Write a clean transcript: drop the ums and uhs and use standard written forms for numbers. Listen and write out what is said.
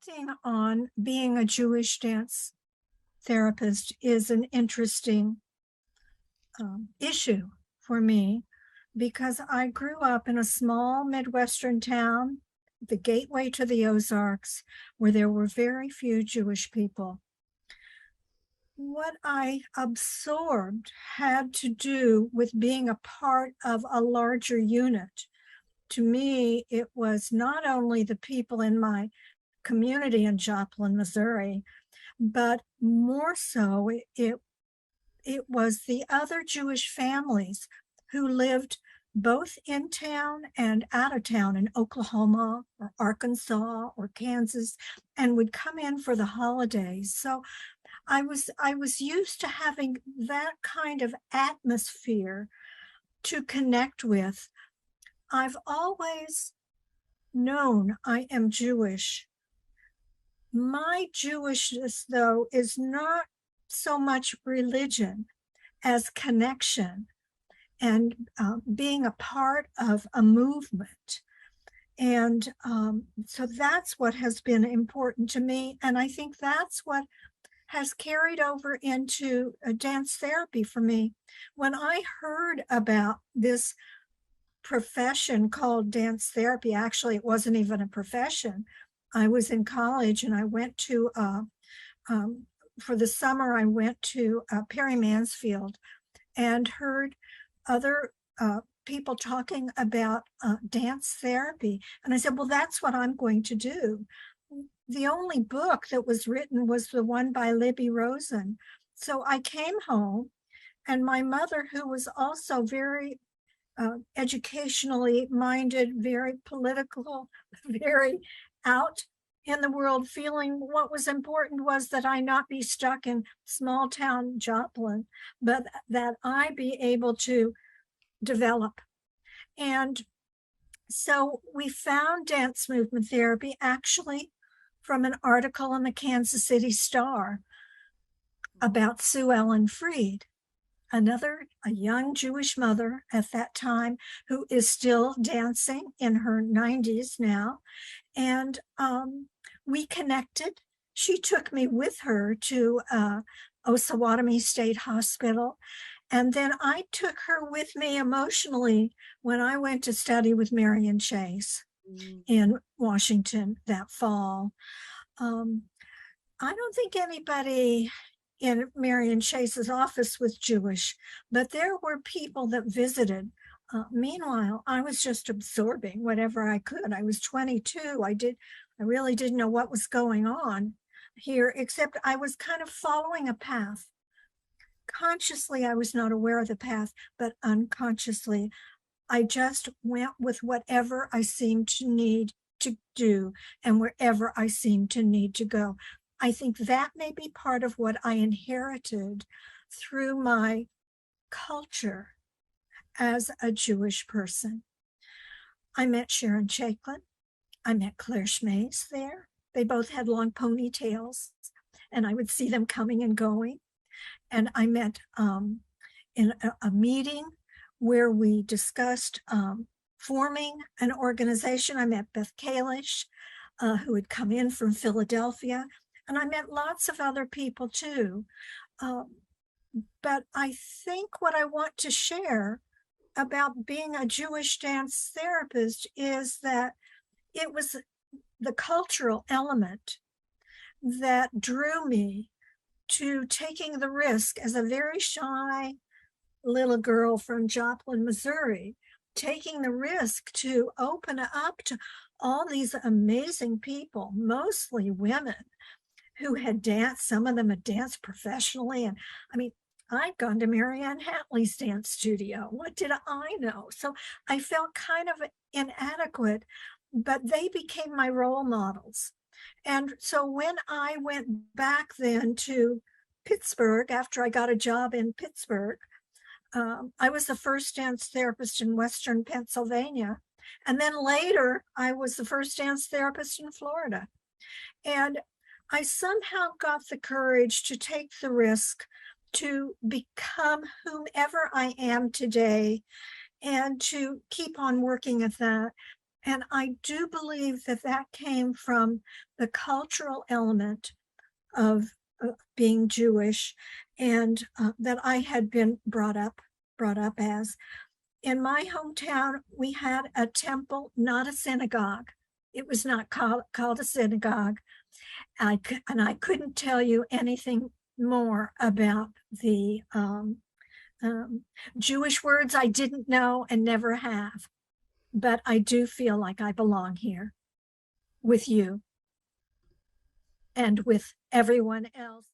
reflecting on being a Jewish dance therapist is an interesting issue for me because I grew up in a small Midwestern town, the gateway to the Ozarks, where there were very few Jewish people. What I absorbed had to do with being a part of a larger unit. To me, it was not only the people in my community in Joplin, Missouri, but more so, it was the other Jewish families who lived both in town and out of town in Oklahoma or Arkansas or Kansas and would come in for the holidays. So I was used to having that kind of atmosphere to connect with. I've always known I am Jewish. My Jewishness, though, is not so much religion as connection and being a part of a movement. And so that's what has been important to me. And I think that's what has carried over into dance therapy for me. When I heard about this profession called dance therapy, actually, it wasn't even a profession. I was in college and I went to, for the summer, I went to Perry Mansfield and heard other people talking about dance therapy. And I said, well, that's what I'm going to do. The only book that was written was the one by Libby Rosen. So I came home, and my mother, who was also very educationally minded, very political, very out in the world, feeling what was important was that I not be stuck in small town Joplin, but that I be able to develop. And so we found dance movement therapy actually from an article in the Kansas City Star about Sue Ellen Freed, a young Jewish mother at that time who is still dancing in her 90s now. And we connected. She took me with her to Osawatomie State Hospital. And then I took her with me emotionally when I went to study with Marion Chase in Washington that fall. I don't think anybody in Marion Chase's office was Jewish, but there were people that visited. Meanwhile, I was just absorbing whatever I could. I was 22. I really didn't know what was going on here, except I was kind of following a path. Consciously, I was not aware of the path, but unconsciously, I just went with whatever I seemed to need to do and wherever I seemed to need to go. I think that may be part of what I inherited through my culture as a Jewish person. I met Sharon Chaiklin. I met Claire Schmays there. They both had long ponytails, and I would see them coming and going. And I met in a meeting where we discussed forming an organization. I met Beth Kalish, who had come in from Philadelphia, and I met lots of other people too. But I think what I want to share about being a Jewish dance therapist is that it was the cultural element that drew me to taking the risk as a very shy little girl from Joplin, Missouri, taking the risk to open up to all these amazing people, mostly women, who had danced. Some of them had danced professionally. And I mean, I'd gone to Marianne Hatley's dance studio. What did I know? So I felt kind of inadequate, but they became my role models. And so when I went back then to Pittsburgh, after I got a job in Pittsburgh, I was the first dance therapist in Western Pennsylvania. And then later, I was the first dance therapist in Florida. And I somehow got the courage to take the risk to become whomever I am today and to keep on working at that. And I do believe that that came from the cultural element of being Jewish, and that I had been brought up as. In my hometown, we had a temple, not a synagogue. It was not called a synagogue. And I couldn't tell you anything more about the Jewish words I didn't know and never have. But I do feel like I belong here with you and with everyone else.